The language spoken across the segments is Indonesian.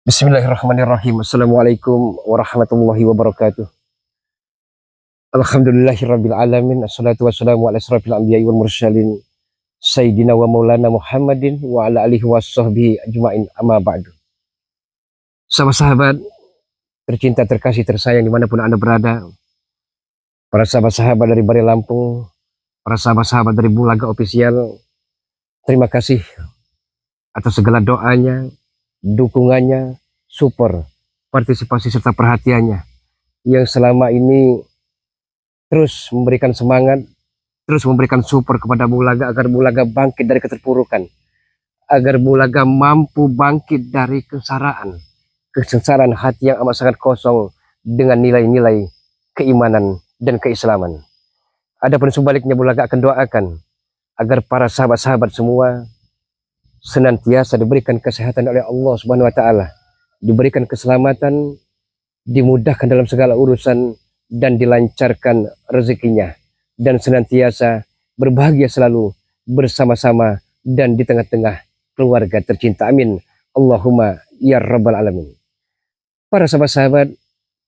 Bismillahirrahmanirrahim. Assalamualaikum warahmatullahi wabarakatuh. Alhamdulillahirabbil alamin. Assalatu wassalamu ala asrofil anbiya'i wal mursalin sayyidina wa maulana Muhammadin wa ala alihi washabbihi ajmain, amma ba'du. Sahabat-sahabat tercinta, terkasih, tersayang dimanapun Anda berada, para sahabat-sahabat dari Bari Lampung, para sahabat-sahabat dari Bulaga Official, terima kasih atas segala doanya, dukungannya, support, partisipasi serta perhatiannya yang selama ini terus memberikan semangat, terus memberikan support kepada Bulaga agar Bulaga bangkit dari keterpurukan, agar Bulaga mampu bangkit dari kesengsaraan hati yang amat sangat kosong dengan nilai-nilai keimanan dan keislaman. Adapun sebaliknya, Bulaga akan doakan agar para sahabat-sahabat semua senantiasa diberikan kesehatan oleh Allah Subhanahu wa taala, diberikan keselamatan, dimudahkan dalam segala urusan dan dilancarkan rezekinya, dan senantiasa berbahagia selalu bersama-sama dan di tengah-tengah keluarga tercinta. Amin. Allahumma ya rabbal alamin. Para sahabat-sahabat,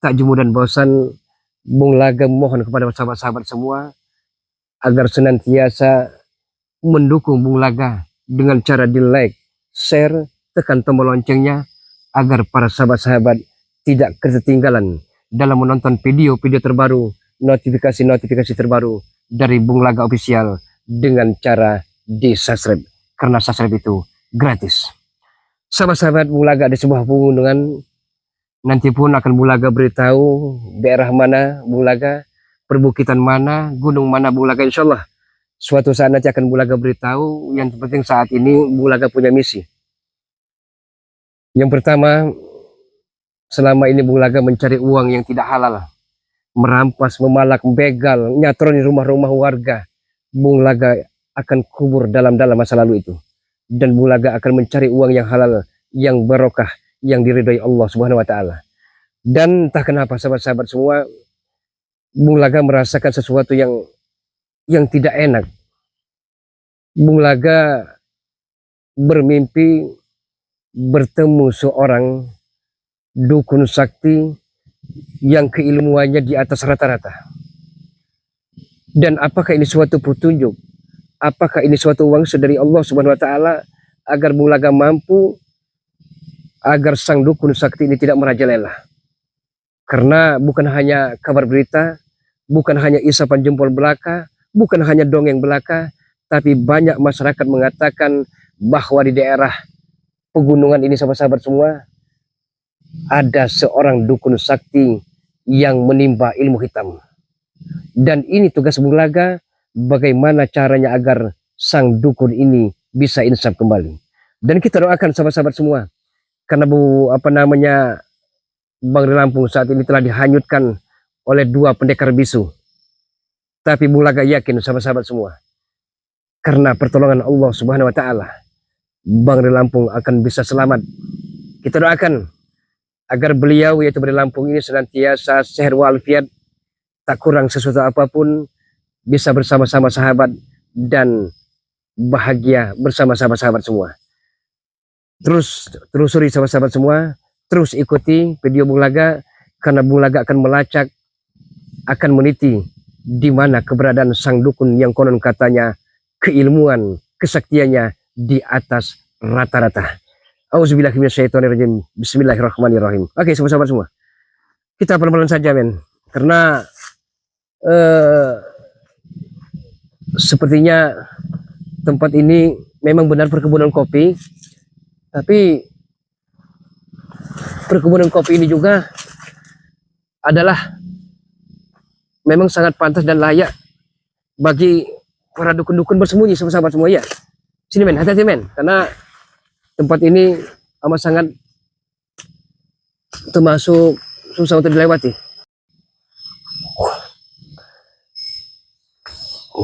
tak jemu dan bosan, Bung Laga mohon kepada sahabat-sahabat semua agar senantiasa mendukung Bung Laga dengan cara di like, share, tekan tombol loncengnya agar para sahabat-sahabat tidak ketinggalan dalam menonton video-video terbaru, notifikasi-notifikasi terbaru dari Bung Laga Official dengan cara di subscribe, karena subscribe itu gratis. Sahabat-sahabat, Bung Laga ada sebuah pegunungan, nanti pun akan Bung Laga beritahu daerah mana Bung Laga, perbukitan mana, gunung mana Bung Laga, insyaallah suatu saat nanti akan Bung Laga beritahu. Yang penting saat ini Bung Laga punya misi. Yang pertama, selama ini Bung Laga mencari uang yang tidak halal, merampas, memalak, begal, nyatroni rumah-rumah warga. Bung Laga akan kubur dalam-dalam masa lalu itu, dan Bung Laga akan mencari uang yang halal, yang barokah, yang diridhoi Allah Subhanahu wa taala. Dan entah kenapa sahabat-sahabat semua, Bung Laga merasakan sesuatu yang tidak enak. Bung Laga bermimpi bertemu seorang dukun sakti yang keilmuannya di atas rata-rata. Dan apakah ini suatu petunjuk? Apakah ini suatu wangsa dari Allah Subhanahu wa taala agar Bung Laga mampu, agar sang dukun sakti ini tidak merajalela? Karena bukan hanya kabar berita, bukan hanya isapan jempol belaka, bukan hanya dongeng belaka, tapi banyak masyarakat mengatakan bahwa di daerah pegunungan ini, sahabat-sahabat semua, ada seorang dukun sakti yang menimba ilmu hitam. Dan ini tugas Bung Laga, bagaimana caranya agar sang dukun ini bisa insaf kembali. Dan kita doakan sahabat-sahabat semua, karena Bang Lampung saat ini telah dihanyutkan oleh dua pendekar bisu. Tapi Bung Laga yakin sahabat-sahabat semua, karena pertolongan Allah Subhanahu wa taala, Bang Lampung akan bisa selamat. Kita doakan agar beliau, yaitu Bang Lampung ini, senantiasa sehat walafiat, tak kurang sesuatu apapun, bisa bersama-sama sahabat dan bahagia bersama sahabat-sahabat semua. Terus telusuri sahabat-sahabat semua, terus ikuti video Bung Laga, karena Bung Laga akan melacak, akan meniti di mana keberadaan sang dukun yang konon katanya keilmuan, kesaktiannya di atas rata-rata. Auzubillahi minasyaitonirrajim. Bismillahirrahmanirrahim. Oke, sahabat-sahabat semua, kita pelan-pelan saja, men, karena sepertinya tempat ini memang benar perkebunan kopi, tapi perkebunan kopi ini juga adalah memang sangat pantas dan layak bagi para dukun-dukun bersembunyi, sahabat-sahabat semua ya. Sini, men, hati-hati, men, karena tempat ini amat sangat termasuk susah untuk dilewati.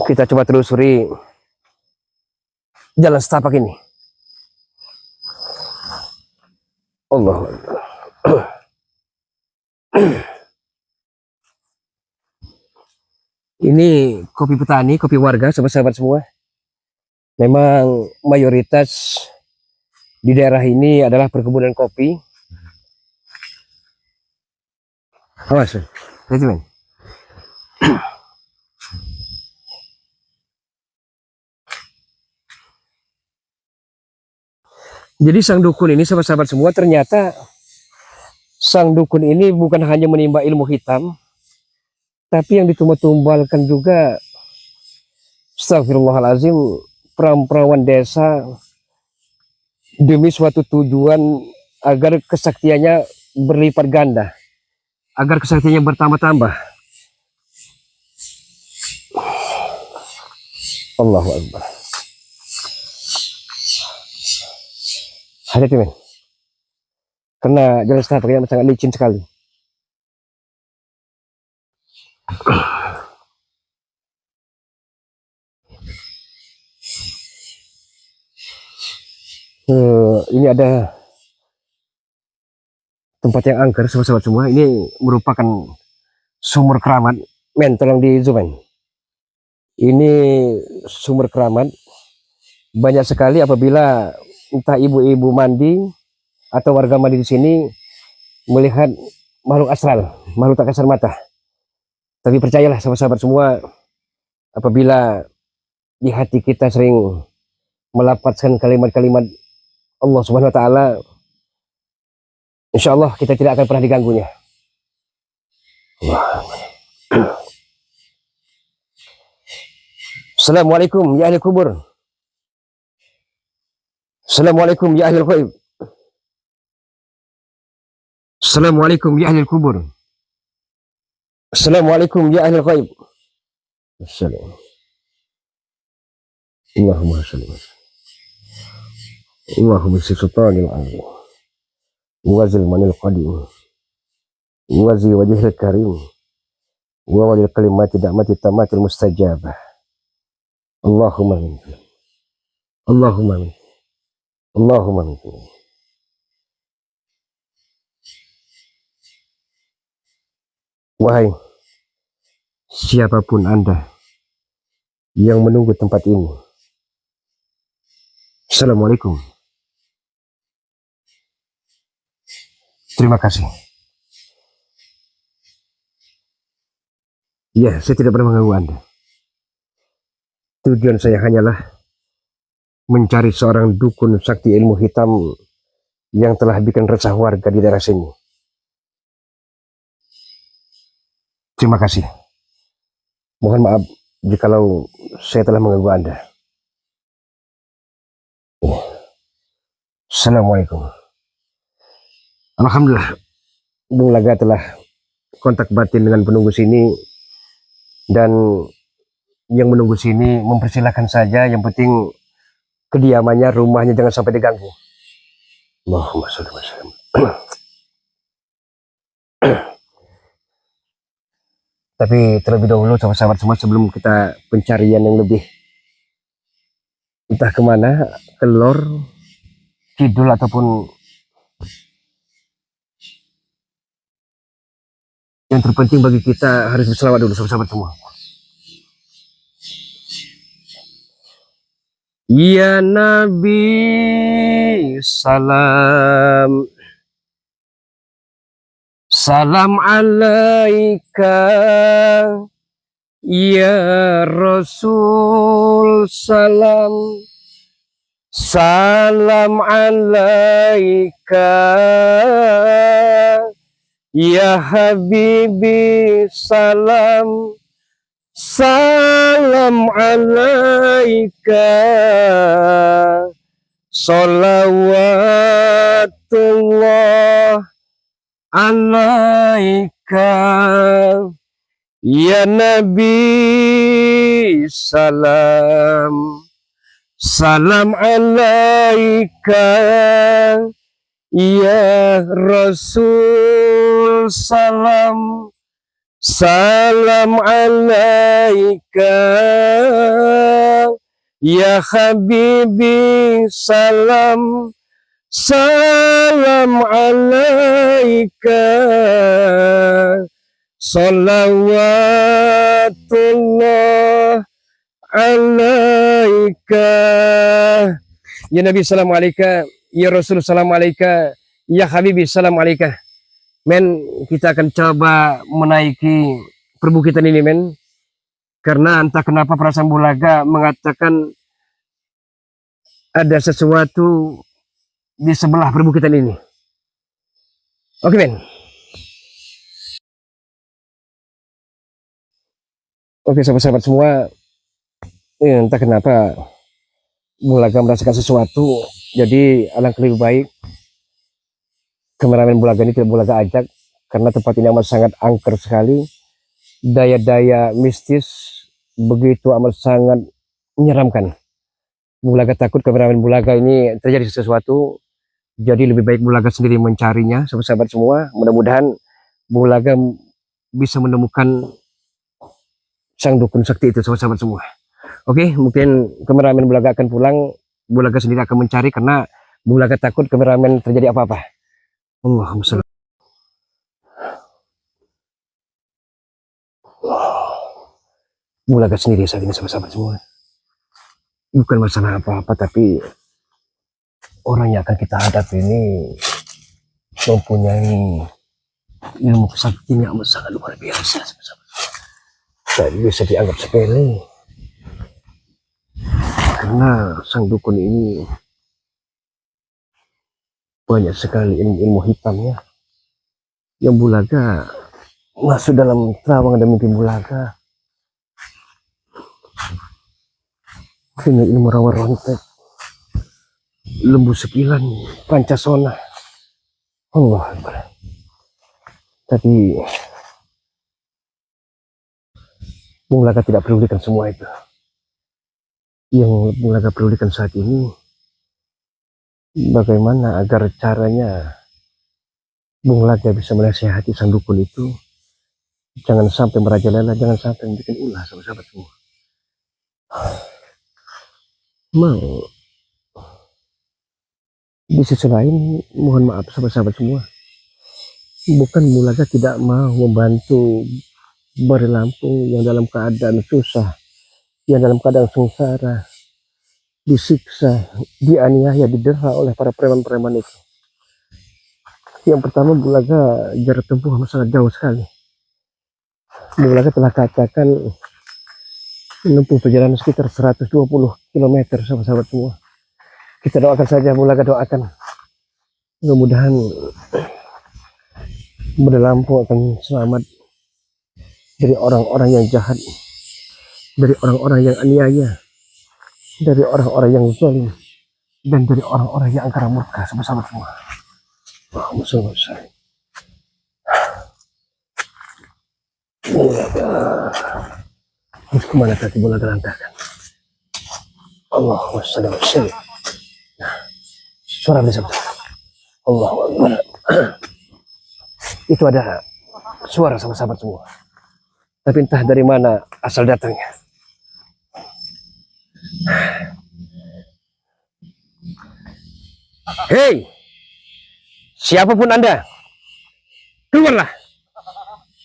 Kita coba telusuri jalan setapak ini. Allah. Ini kopi petani, kopi warga, sahabat-sahabat semua. Memang mayoritas di daerah ini adalah perkebunan kopi, Awas, itu men. Jadi sang dukun ini sahabat-sahabat semua, ternyata sang dukun ini bukan hanya menimba ilmu hitam, tapi yang ditumbalkan juga, astagfirullahalazim, perawan-perawan desa demi suatu tujuan agar kesaktiannya berlipat ganda, agar kesaktiannya bertambah-tambah. Allahu Akbar. Hati-hati men, karena jalan setapak yang sangat licin sekali. Ini ada tempat yang angker, sahabat-sahabat semua. Ini merupakan sumur keramat. Men, tolong di zoom in. Ini sumur keramat. Banyak sekali apabila entah ibu-ibu mandi atau warga mandi di sini melihat makhluk astral, makhluk tak kasat mata. Tapi percayalah sahabat-sahabat semua, apabila di hati kita sering melafazkan kalimat-kalimat Allah Subhanahu wa taala, insya Allah kita tidak akan pernah diganggunya. Assalamualaikum ya ahli kubur. Assalamualaikum ya ahli ghaib. Assalamualaikum ya ahli kubur. Assalamualaikum ya ahli ghaib. Assalamualaikum. Allahumma salli wa sallim. Allahumma sultanil azim. Wazil manil qadim. Wazi wajhil karim. Wa walil kalimati da'mati tamatil mustajabah. Allahumma amin. Allahumma amin. Allahumma amin. Wahai siapapun Anda yang menunggu tempat ini, Assalamualaikum. Terima kasih. Ya, saya tidak pernah mengganggu Anda. Tujuan saya hanyalah mencari seorang dukun sakti ilmu hitam yang telah bikin resah warga di daerah sini. Terima kasih. Mohon maaf jikalau saya telah mengganggu Anda. Assalamualaikum. Alhamdulillah, Bung Laga telah kontak batin dengan penunggu sini, dan yang menunggu sini mempersilahkan saja, yang penting kediamannya, rumahnya jangan sampai diganggu. Allahumma sholli wa sallim. Tapi terlebih dahulu sahabat-sahabat semua, sebelum kita pencarian yang lebih entah kemana, ke lor, kidul ataupun yang terpenting bagi kita, harus berselawat dulu sahabat-sahabat semua. Ya Nabi salam, salam alaika. Ya Rasul salam, salam alaika. Ya Habibi salam, salam alaika. Salawatullah alaika. Ya Nabi salam, salam alaika. Ya Rasul salam, salam alaika. Ya Habibi salam, salam alaika. Salawatullah alaika. Ya Nabi salam alaika. Ya Rasul salam alaika. Ya Habibi salam alaika. Men, kita akan coba menaiki perbukitan ini, men. Karena entah kenapa perasaan Bulaga mengatakan ada sesuatu di sebelah perbukitan ini. Oke, men. Oke, sahabat-sahabat semua, entah kenapa Bulaga merasakan sesuatu. Jadi alangkah lebih baik kameramen Bulaga ini tidak Bulaga ajak, karena tempat ini amat sangat angker sekali. Daya-daya mistis begitu amat sangat menyeramkan. Bulaga takut kameramen Bulaga ini terjadi sesuatu. Jadi lebih baik Bulaga sendiri mencarinya, sahabat-sahabat semua. Mudah-mudahan Bulaga bisa menemukan sang dukun sakti itu, sahabat-sahabat semua. Oke, mungkin kameramen Bulaga akan pulang. Bulaga sendiri akan mencari karena Bulaga takut kameramen terjadi apa-apa. Allahumma sholli. Bulaga sendiri saat ini, sahabat-sahabat semua. Bukan masalah apa-apa, tapi orang yang akan kita hadapi ini mempunyai ilmu kesaktian yang amat sangat luar biasa, sahabat-sahabat. Tak bisa dianggap sepele. Karena sang dukun ini banyak sekali ilmu hitamnya yang Bulaga masuk dalam terawang dan mimpi Bulaga. Punya ilmu rawa rontek, lembu sekilan, pancasona. Allah Akbar. Tapi Bulaga tidak pedulikan semua itu. Yang Bulaga pedulikan saat ini, bagaimana agar caranya Bulaga bisa menasihati sang dukun itu jangan sampai merajalela, jangan sampai bikin ulah, sahabat-sahabat semua. Mau di sisi lain, mohon maaf sahabat-sahabat semua, bukan Bulaga tidak mau membantu Bari Lampung yang dalam keadaan susah, yang dalam keadaan sengsara, disiksa, dianiaya, didera oleh para preman-preman itu. Yang pertama, Bulaga jarak tempuh sangat jauh sekali. Bulaga telah katakan menempuh perjalanan sekitar 120 km, sahabat-sahabat semua. Kita doakan saja, Bulaga doakan. Mudah-mudahan Bari Lampung akan selamat dari orang-orang yang jahat, dari orang-orang yang aniaya, dari orang-orang yang zalim, dan dari orang-orang yang angkara murka, sahabat-sahabat semua. Allahumma sholli ala sayyidina. Terus kemana tadi Bulaga lantarkan? Allahumma sholli ala sayyidina. Suara bisa. Allahu Akbar. Itu ada suara, sahabat-sahabat semua. Tapi entah dari mana asal datangnya. Hei, siapapun Anda, keluarlah.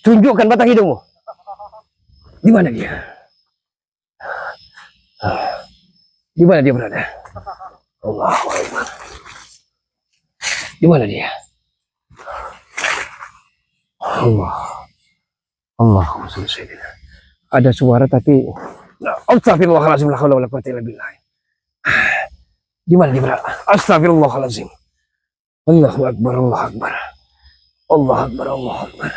Tunjukkan batang hidungmu. Di mana dia? Di mana dia berada? Allahu Akbar. Di mana dia? Allahumma sholli ala sayyidina. Ada suara tapi astagfirullahalazim, la haula wala quwwata illa billah. Di mana dia berada? Astagfirullahalazim. Allahu Akbar, Allahu Akbar. Allahu Akbar, Allahu Akbar.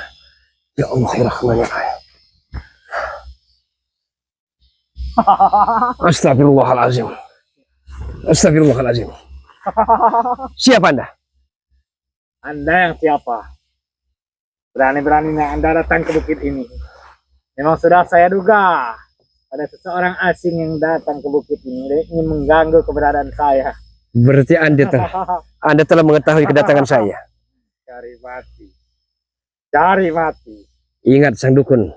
Ya Allah, ya Rahman ya Rahim. Astagfirullahalazim. Astagfirullahalazim. Siapa Anda? Anda yang siapa? Berani-beraninya Anda datang ke bukit ini. Memang sudah saya duga ada seseorang asing yang datang ke bukit ini dan ingin mengganggu keberadaan saya. Berarti Anda telah mengetahui kedatangan saya. Cari mati. Cari mati. Ingat sang dukun,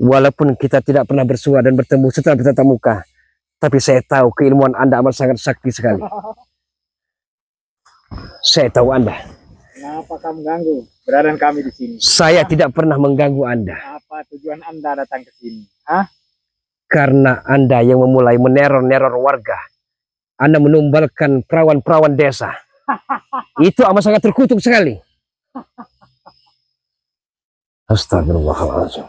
walaupun kita tidak pernah bersua dan bertemu setelah bertatap muka, tapi saya tahu keilmuan Anda amat sangat sakti sekali. Saya tahu Anda. Kenapa kamu ganggu keberadaan kami di sini? Saya tidak pernah mengganggu Anda. Apa tujuan Anda datang ke sini? Hah? Karena Anda yang memulai meneror-neror warga. Anda menumbalkan perawan-perawan desa. Itu amat sangat terkutuk sekali. Astagfirullahaladzim.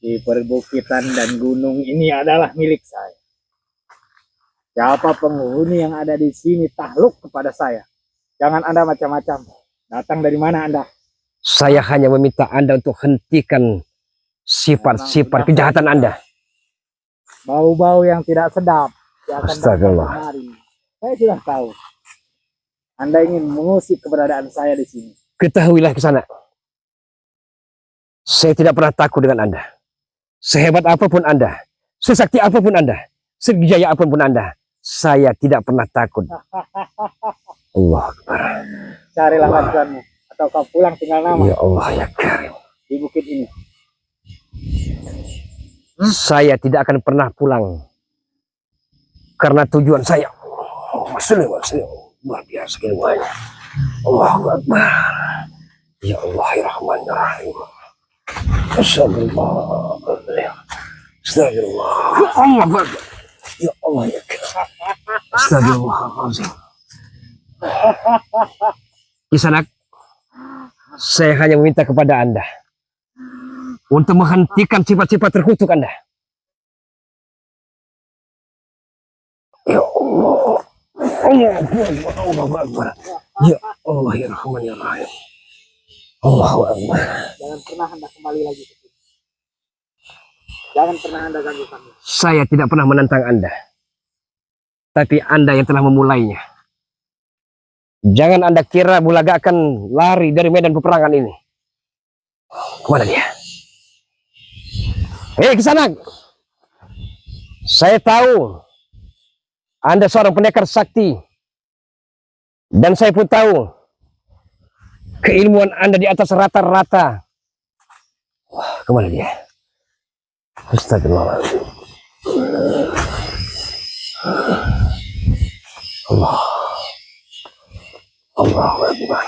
Di perbukitan dan gunung ini adalah milik saya. Siapa penghuni yang ada di sini takluk kepada saya. Jangan Anda macam-macam. Datang dari mana Anda? Saya hanya meminta Anda untuk hentikan sifat-sifat kejahatan Anda. Bau-bau yang tidak sedap yang akan datang Astagfirullah. kemari. Saya sudah tahu. Anda ingin mengusik keberadaan saya di sini. Ketahuilah ke sana. Saya tidak pernah takut dengan Anda. Sehebat apapun Anda, sesakti apapun Anda, segijaya apapun Anda, saya tidak pernah takut. Allah Akbar. Carilah bantuanmu. Atau kau pulang tinggal nama Ya Allah ya Karim. di bukit ini. Saya tidak akan pernah pulang. Karena tujuan saya. Luar biasa ilmunya. Allahu Akbar. Ya Allah ya Rahman ya Rahim. Astagfirullah. Astagfirullah. Allah Akbar. Ya Allah ya Karim. Astagfirullahaladzim. Kisanak, saya hanya meminta kepada Anda untuk menghentikan sifat-sifat terkutuk Anda. Ya Allah. Allah Akbar. Ya Allah ya Rahman ya Rahim. Allahu Akbar. Jangan pernah Anda kembali lagi ke sini. Jangan pernah Anda ganggu kami. Saya tidak pernah menantang Anda. Tapi Anda yang telah memulainya. Jangan Anda kira Bulaga akan lari dari medan peperangan ini. Kemana dia? Hei Kisanak. Saya tahu Anda seorang pendekar sakti. Dan saya pun tahu keilmuan Anda di atas rata-rata. Wah, kemana dia? Astagfirullahaladzim. Allah. Allahu Akbar.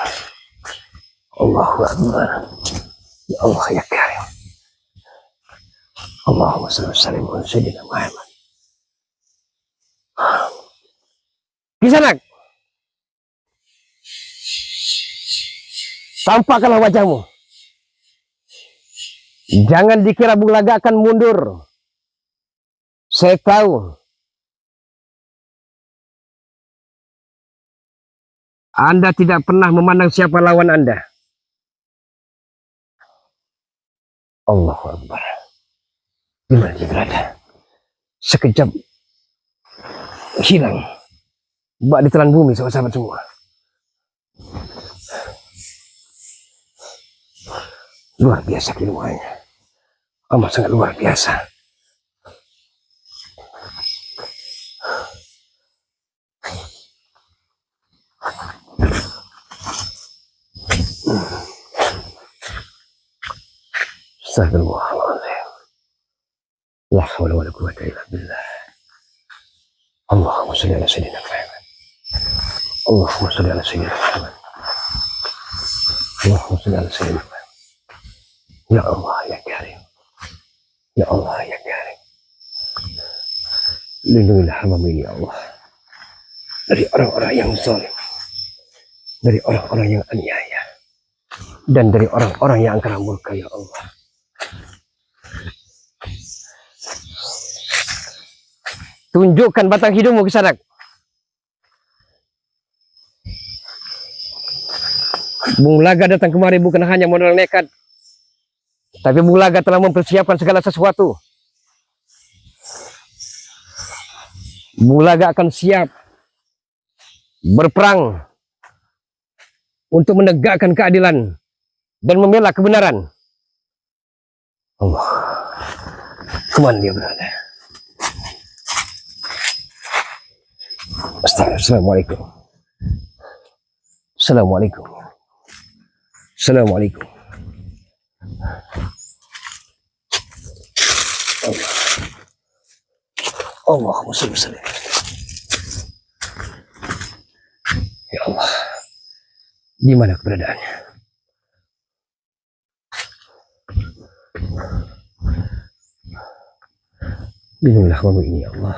Allahu Akbar. Ya Allah ya Karim. Allahumma salli wa sallim ala sayyidina Muhammad. Kisanak, tampakkanlah wajahmu. Jangan dikira Bulaga akan mundur. Saya tahu Anda tidak pernah memandang siapa lawan Anda. Allahu Akbar. Di mana dia berada? Sekejap hilang. Bak ditelan bumi sahabat-sahabat semua. Luar biasa ilmunya. Amat sangat luar biasa. Astagfirullahaladzim. La hawla wa la quwwata illa billah. Allahumma salli ala sayyidina Muhammad. Allahumma salli ala sayyidina Muhammad. Allahumma salli ala sayyidina Muhammad. Ya Allah ya Karim. Ya Allah ya Karim. Lindungilah hamba-Mu ini ya Allah. Dari orang-orang yang zalim. Dari orang-orang yang aniaya. Dan dari orang-orang yang angkara murka ya Allah. Tunjukkan batang hidungmu Kisanak. Bulaga datang kemari bukan hanya modal nekat, tapi Bulaga telah mempersiapkan segala sesuatu. Bulaga akan siap berperang untuk menegakkan keadilan dan membela kebenaran. Allah, kemana dia berada? Assalamualaikum. Assalamualaikum. Assalamualaikum. Allahumma shalli wa sallim. Ya Allah, di mana keberadaannya? Lindungilah hamba ini ya Allah.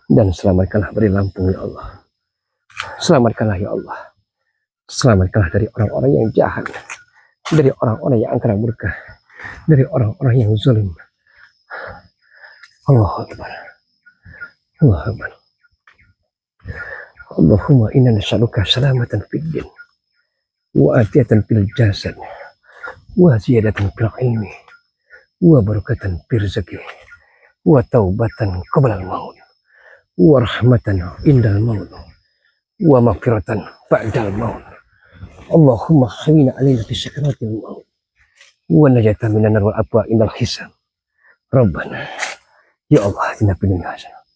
Dan selamatkanlah Bari Lampung ya Allah. Selamatkanlah ya Allah. Selamatkanlah dari orang-orang yang jahat, dari orang-orang yang angkara murka, dari orang-orang yang zalim. Allahu Akbar. Allahu Akbar. Allahumma inna nas'aluka salamatan fid din wa afiyatan fil jasad wa ziyadatan fil ilmi wa barakatan fil rizqi wa taubatan qabla al maut wa rahmatan indal maut wa maghfiratan ba'dal maut. Allahumma khawina alaina fi sakaratil maut wa najatan minan nar wal afwa indal hisab. Rabbana ya Allah, inna fid dunya hasanah